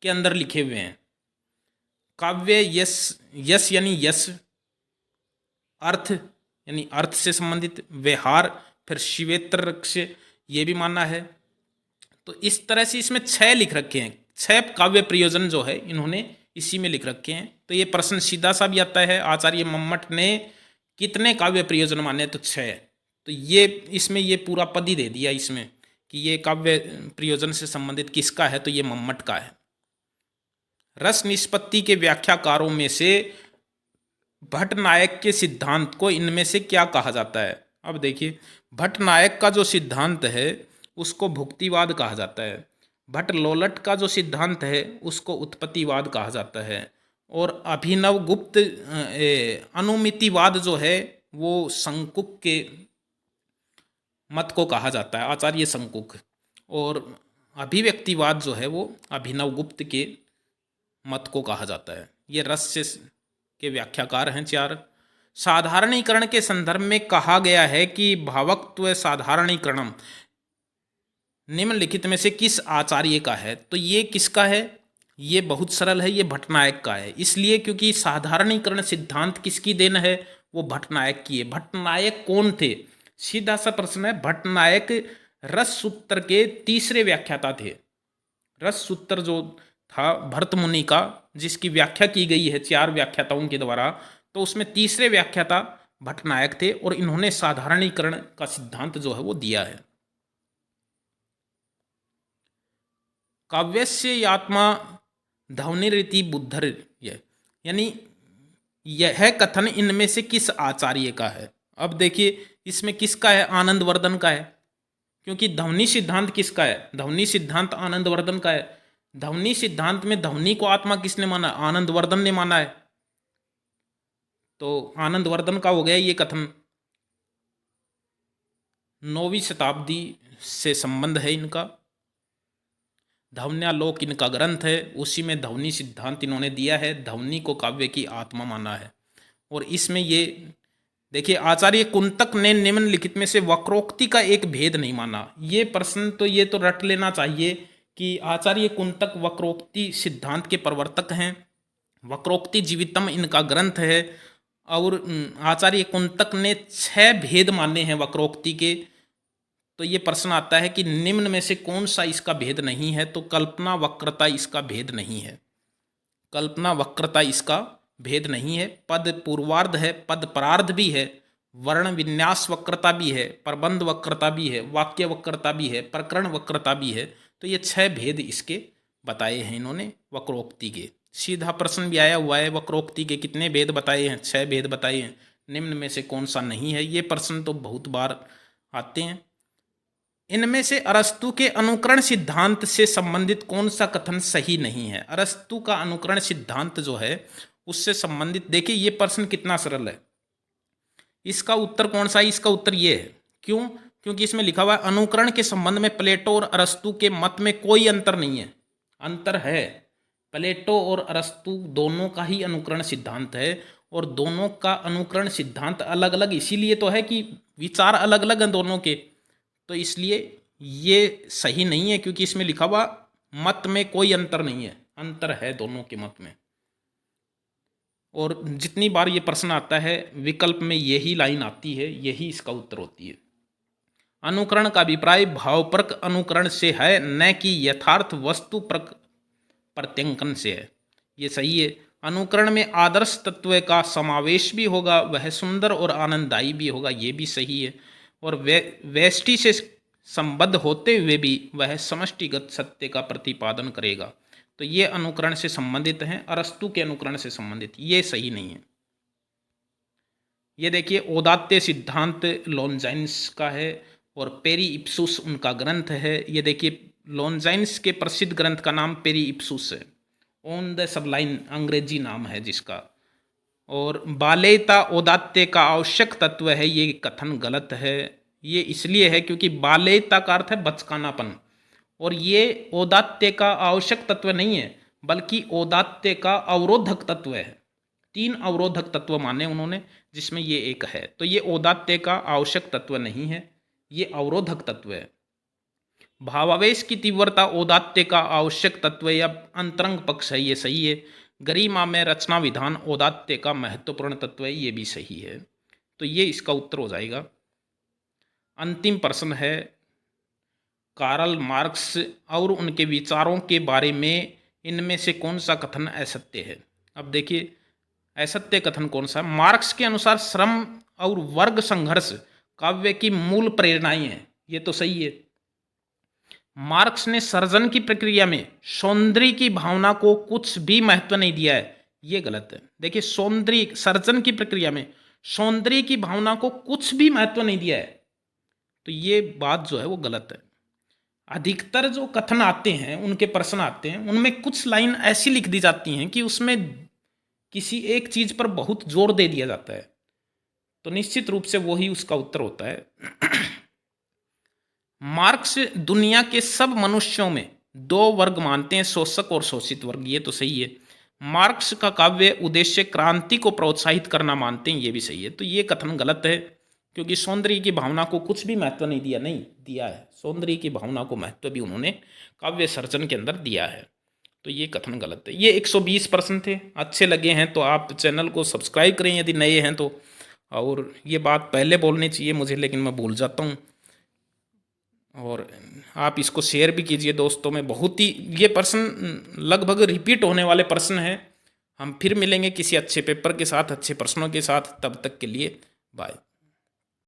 के अंदर लिखे हुए हैं। काव्य यश, यश यानी यश, अर्थ यानी अर्थ से संबंधित, व्यवहार, फिर शिवेत्र से ये भी मानना है। तो इस तरह से इसमें 6 लिख रखे हैं। 6 काव्य प्रयोजन जो है इन्होंने इसी में लिख रखे हैं। तो ये प्रश्न सीधा सा भी आता है, आचार्य मम्मट ने कितने काव्य प्रयोजन माने, तो 6। तो ये इसमें ये पूरा पद ही दे दिया इसमें कि ये काव्य प्रयोजन से संबंधित किसका है, तो ये मम्मट का है। रस निष्पत्ति के व्याख्याकारों में से भट्टनायक के सिद्धांत को इनमें से क्या कहा जाता है। अब देखिए भट्टनायक का जो सिद्धांत है उसको भुक्तिवाद कहा जाता है। भट्ट लोलट का जो सिद्धांत है उसको उत्पत्तिवाद कहा जाता है। और अभिनव गुप्त अनुमितिवाद जो है वो शंकुक के मत को कहा जाता है, आचार्य शंकुक। और अभिव्यक्तिवाद जो है वो अभिनव गुप्त के मत को कहा जाता है। ये रस से के व्याख्याकार हैं 4। साधारणीकरण के संदर्भ में कहा गया है कि भावत्व साधारणीकरणम निम्नलिखित में से किस आचार्य का है, तो ये किसका है, ये बहुत सरल है, ये भट्टनायक का है। इसलिए क्योंकि साधारणीकरण सिद्धांत किसकी देन है, वो भट्टनायक की है। भट्टनायक कौन थे, सीधा सा प्रश्न है। भट्टनायक रस सूत्र के तीसरे व्याख्याता थे। रस सूत्र जो था भरत मुनि का, जिसकी व्याख्या की गई है 4 व्याख्याताओं के द्वारा, तो उसमें तीसरे व्याख्याता भट्टनायक थे और इन्होंने साधारणीकरण का सिद्धांत जो है वो दिया है। काव्यस्य आत्मा ध्वनिरिति बुद्धर, यानी यह कथन इनमें से किस आचार्य का है। अब देखिए इसमें किसका है, आनंदवर्धन का है। क्योंकि ध्वनि सिद्धांत किसका है, ध्वनि सिद्धांत आनंदवर्धन का है। ध्वनि सिद्धांत में ध्वनि को आत्मा किसने माना, आनंदवर्धन ने माना है। तो आनंदवर्धन का हो गया ये कथन। 9वीं शताब्दी से संबंध है इनका। ध्वन्यालोक इनका ग्रंथ है, उसी में ध्वनि सिद्धांत इन्होंने दिया है। ध्वनि को काव्य की आत्मा माना है। और इसमें ये देखिए आचार्य कुंतक ने निम्नलिखित में से वक्रोक्ति का एक भेद नहीं माना। ये प्रश्न तो ये तो रट लेना चाहिए कि आचार्य कुंतक वक्रोक्ति सिद्धांत के प्रवर्तक हैं। वक्रोक्ति जीवितम इनका ग्रंथ है। और आचार्य कुंतक ने 6 भेद माने हैं वक्रोक्ति के। तो ये प्रश्न आता है कि निम्न में से कौन सा इसका भेद नहीं है, तो कल्पना वक्रता इसका भेद नहीं है। कल्पना वक्रता इसका भेद नहीं है। पद पूर्वार्ध है, पद परार्ध भी है, वर्ण विन्यास वक्रता भी है, प्रबंध वक्रता भी है, वाक्य वक्रता भी है, प्रकरण वक्रता भी है। तो ये 6 भेद इसके बताए हैं इन्होंने वक्रोक्ति के। सीधा प्रश्न भी आया हुआ है, वक्रोक्ति के कितने भेद बताए हैं, 6 भेद बताए हैं, निम्न में से कौन सा नहीं है। ये प्रश्न तो बहुत बार आते हैं। इनमें से अरस्तु के अनुकरण सिद्धांत से संबंधित कौन सा कथन सही नहीं है। अरस्तु का अनुकरण सिद्धांत जो है उससे संबंधित, देखिए ये प्रश्न कितना सरल है। इसका उत्तर कौन सा है, इसका उत्तर ये है। क्यों, क्योंकि इसमें लिखा हुआ है अनुकरण के संबंध में प्लेटो और अरस्तु के मत में कोई अंतर नहीं है। अंतर है, प्लेटो और अरस्तु दोनों का ही अनुकरण सिद्धांत है। और दोनों का अनुकरण सिद्धांत अलग अलग इसीलिए तो है कि विचार अलग अलग हैं दोनों के। तो इसलिए ये सही नहीं है, क्योंकि इसमें लिखा हुआ मत में कोई अंतर नहीं है, अंतर है दोनों के मत में। और जितनी बार ये प्रश्न आता है विकल्प में यही लाइन आती है, यही इसका उत्तर होती है। अनुकरण का अभिप्राय भावपरक अनुकरण से है, न कि यथार्थ वस्तु प्रत्यंकन से है। ये सही है। अनुकरण में आदर्श तत्व का समावेश भी होगा, वह सुंदर और आनंददायी भी होगा, ये भी सही है। और व्यष्टि से संबद्ध होते हुए भी वह समष्टिगत सत्य का प्रतिपादन करेगा। तो ये अनुकरण से संबंधित है, अरस्तु के अनुकरण से संबंधित, ये सही नहीं है। ये देखिए औदात्य सिद्धांत लॉन्जाइन्स का है और पेरी इप्सुस उनका ग्रंथ है। ये देखिए लॉन्जाइन्स के प्रसिद्ध ग्रंथ का नाम पेरी इप्सुस है, ऑन द सबलाइन अंग्रेजी नाम है जिसका। और बालेयता औदात्य का आवश्यक तत्व है, ये कथन गलत है। ये इसलिए है क्योंकि बालेयता का अर्थ है बचकानापन, और ये औदात्य का आवश्यक तत्व नहीं है बल्कि औदात्य का अवरोधक तत्व है। 3 अवरोधक तत्व माने उन्होंने, जिसमें ये एक है। तो ये औदात्य का आवश्यक तत्व नहीं है, ये अवरोधक तत्व है। भावावेश की तीव्रता औदात्य का आवश्यक तत्व या अंतरंग पक्ष है, ये सही है। गरिमा में रचना विधान औदात्य का महत्वपूर्ण तत्व है, ये भी सही है। तो ये इसका उत्तर हो जाएगा। अंतिम प्रश्न है, कार्ल मार्क्स और उनके विचारों के बारे में इनमें से कौन सा कथन असत्य है। अब देखिए असत्य कथन कौन सा है। मार्क्स के अनुसार श्रम और वर्ग संघर्ष काव्य की मूल प्रेरणाएं हैं, ये तो सही है। मार्क्स ने सर्जन की प्रक्रिया में सौंदर्य की भावना को कुछ भी महत्व नहीं दिया है, ये गलत है। देखिए सौंदर्य, सर्जन की प्रक्रिया में सौंदर्य की भावना को कुछ भी महत्व नहीं दिया है, तो ये बात जो है वो गलत है। अधिकतर जो कथन आते हैं, उनके प्रश्न आते हैं, उनमें कुछ लाइन ऐसी लिख दी जाती हैं कि उसमें किसी एक चीज पर बहुत जोर दे दिया जाता है, तो निश्चित रूप से वही उसका उत्तर होता है। मार्क्स दुनिया के सब मनुष्यों में 2 वर्ग मानते हैं, शोषक और शोषित वर्ग, ये तो सही है। मार्क्स का काव्य उद्देश्य क्रांति को प्रोत्साहित करना मानते हैं, ये भी सही है। तो ये कथन गलत है क्योंकि सौंदर्य की भावना को कुछ भी महत्व नहीं दिया, नहीं दिया है। सौंदर्य की भावना को महत्व भी उन्होंने काव्य सर्जन के अंदर दिया है, तो ये कथन गलत है। ये 120 प्रश्न थे। अच्छे लगे हैं तो आप चैनल को सब्सक्राइब करें यदि नए हैं तो। और ये बात पहले बोलनी चाहिए मुझे, लेकिन मैं भूल जाता हूँ। और आप इसको शेयर भी कीजिए दोस्तों में। बहुत ही ये प्रश्न लगभग रिपीट होने वाले प्रश्न हैं। हम फिर मिलेंगे किसी अच्छे पेपर के साथ, अच्छे प्रश्नों के साथ। तब तक के लिए बाय।